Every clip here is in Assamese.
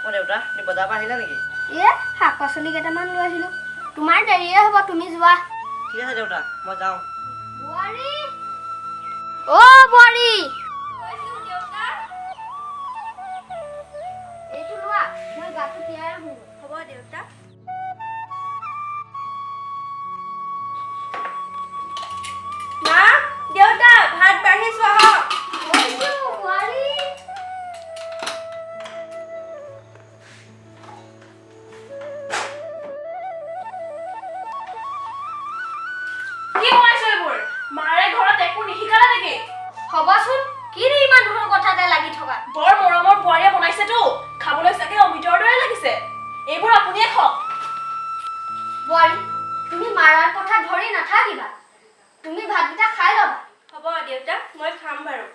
অ দেউতা তুমি বজাৰ পৰা আহিলা নেকি? শাক পাচলি কেইটামান লৈ আহিলো। তোমাৰ দেৰিয়ে হ'ব, তুমি যোৱা। ঠিক আছে দেউতা, মই যাওঁ। বোৱাৰী অ বোৱাৰী এইটো লোৱা, মই গাটো তিয়াই আহোঁ। হ'ব দেউতা। মা, দেউতা ভাত বাঢ়িছো আহক। বোৱাৰী কি কৰিছে এইবোৰ? মাৰে ঘৰত একো নিশিকালা নেকি? হ'বচোন, কি ইমান ধৰণৰ কথাতে লাগি থকা? বৰ মৰমৰ বোৱাৰীয়ে বনাইছেতো, খাবলৈ চাগে অমৃতৰ দৰে লাগিছে। এইবোৰ আপুনিয়ে খাওক। বোৱাৰী, তুমি মাৰাৰ কথা ধৰি নাথাকিবা। তুমি ভাতকেইটা খাই ল'বা। হ'ব দেউতা, মই খাম বাৰু।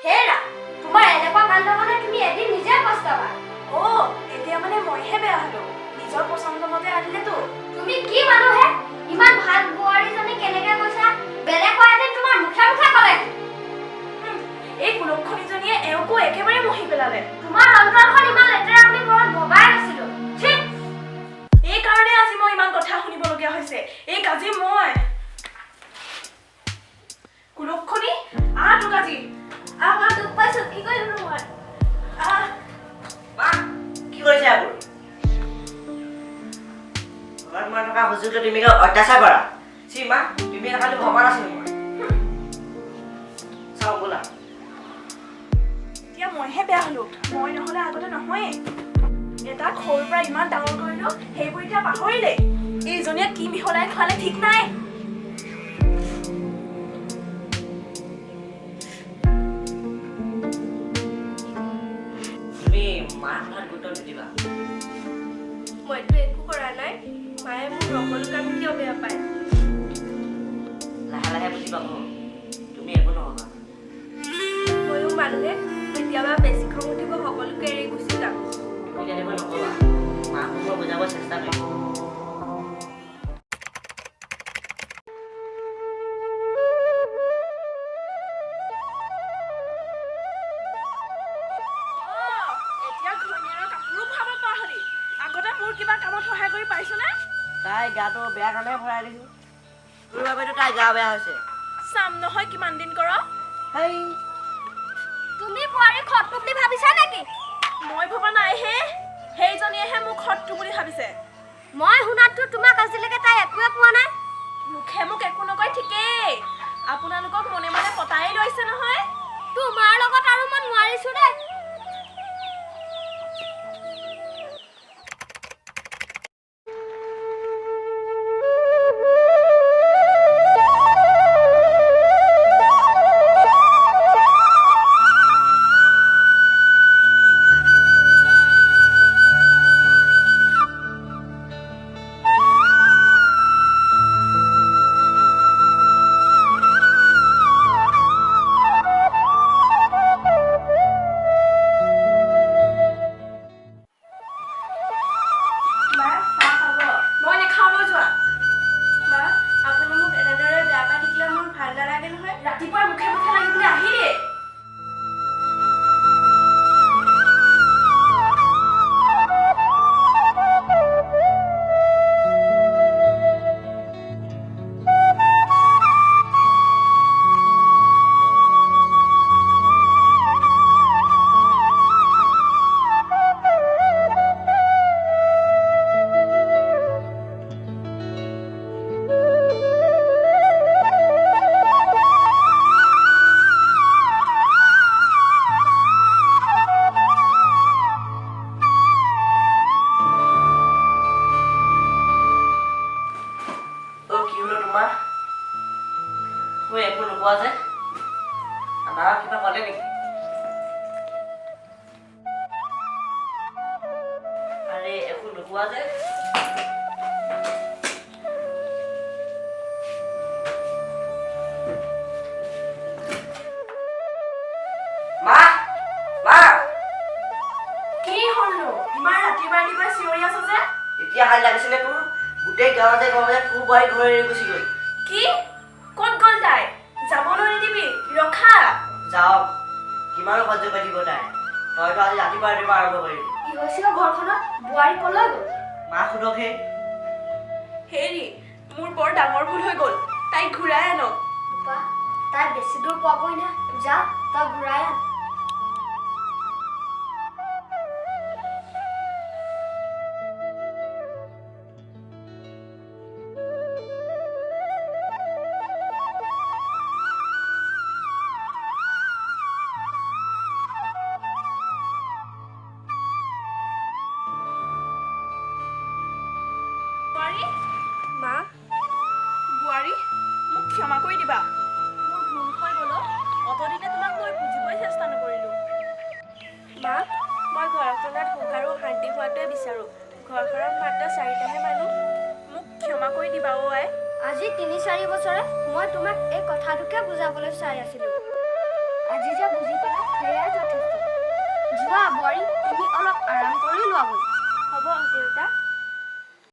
হেৰা, তোমাৰ এনেকুৱা কাণ্ড মানে তুমি এদিন নিজে পস্তাবা। এতিয়া মানে মইহে বেয়া হলো। নিজৰ পচন্দ মতে আনিলেতো। তুমি কি মানুহে? ইমান ভাল বোৱাৰীজনী কেনেকে কৈছা? বেলেগ হোৱাহেঁতেন তোমাৰ মুখে মুখে ক'লে। এই কুলক্ষণীজনীয়ে এওঁকো একেবাৰে মহি পেলালে। তোমাৰ অন্তৰখন ইমান লেতেৰা বুলি মই ভবাই নাছিলো। এই কাৰণে আজি মই ইমান কথা শুনিবলগীয়া হৈছে। এই কাজি মই কুলক্ষণী তোক আজি দুখ পাইছো। কি কৰিলো মই? মা কি কৰিছে আপুনি? ঘৰত মই থকা সুযোগটো তুমি অত্যাচাৰ কৰা। চি মা, তুমি একালি ভবা নাছিলো মই। চাওঁ ব'লা। এতিয়া মইহে বেয়া হলো। মই নহলে আগতে নহয়ে। এটাক সৰুৰ পৰা ইমান ডাঙৰ কৰিলো, সেইবোৰ এতিয়া পাহৰিলে। এইজনীয়ে কি মিহলাই খোৱালে ঠিক নাই। তুমি মাৰ কথাত গুৰুত্ব নিদিবা। মইতো একো কৰা নাই। মায়ে মোৰ সকলো কাম কিয় বেয়া পায়? লাহে লাহে বুজি পাব। তুমি একো নহবা। ময়ো মানুহে কেতিয়াবা বেছি খং উঠিব, সকলোকে এৰি গুচি যাম। তুমি তেনেকৈ নকবা। মাকো মই বুজাব চেষ্টা কৰিম। এতিয়া ঘৈণীয়েৰৰ কাপোৰো খাব পৰা হলি। আগতে মোৰ কিবা কামত সহায় কৰি পাইছনে? তাই গাটো বেয়া কাৰণে ভৰাই দিছো। তোৰ বাবেতো তাই গা বেয়া হৈছে। চাম নহয় কিমান দিন কৰ। হেই তুমি বোৱাৰীক শত্ৰু বুলি ভাবিছা নেকি? মই ভবা নাই হে। সেইজনীয়েহে মোক শত্ৰু বুলি ভাবিছে। মই শুনাততো তোমাক আজিলৈকে তাই একোৱে কোৱা নাই। মুখে মোক একো নকয় ঠিকেই। আপোনালোকক মনে মনে পতাই লৈছে নহয়। তোমাৰ লগত আৰু মই নোৱাৰিছো দেই। মা, চাহ খাব? মই নেখাওঁ, লৈ যোৱা। মা, আপুনি মোক এনেদৰে বেয়া পাই থাকিলে মোৰ ভাল নালাগে নহয়। ৰাতিপুৱাই মুখে মুখে লাগিবলৈ আহিলে। তুমি একো নোকোৱা যে? আমাৰ কিবা ক'লে নেকি? আৰে একো নোকোৱা যে? মা! মা! কি হ'লনো? ইমান ৰাতিপুৱাই চিঞৰি আছ যে? এতিয়া হাই লাগিছিলে তোৰ? গোটেই গাঁৱতে তোৰ বোৱাৰী ঘৰ এৰি গুচি গ'ল। কি? ক'ত গ'ল তাই? যাবলৈ নিদিবি, ৰখা। যাওক, কিমান সহ্য কৰি দিব তাই। তইতো আজি ৰাতিপুৱা আৰম্ভ কৰিবি। কি হৈছিল ঘৰখনত? বোৱাৰী কলৈ গ'ল? মাক সোধকহে। হেৰি, মোৰ বৰ ডাঙৰ ভুল হৈ গ'ল। তাইক ঘূৰাই আনক। ৰূপা, তাই বেছি দূৰ পোৱাবই না। যা, তই ঘূৰাই আন। বোৱাৰী, মা, বোৱাৰী, মোক ক্ষমা কৰি দিবা। মোৰ ভুল হৈ গ'ল। অতদিনে তোমাক মই বুজিবই চেষ্টা নকৰিলোঁ। মা, মই ঘৰখনত সুখ আৰু শান্তি হোৱাটোৱে বিচাৰোঁ। ঘৰখনত মাত্ৰ 4টাহে মানুহ। মোক ক্ষমা কৰি দিবা অ' আই। আজি 3-4 বছৰে মই তোমাক এই কথাটোকে বুজাবলৈ চাই আছিলোঁ। আজি যে বুজি পালা, সেয়াই যথেষ্ট। যোৱা বোৱাৰী, তুমি অলপ আৰাম কৰি লোৱাগৈ। হ'ব দেউতা।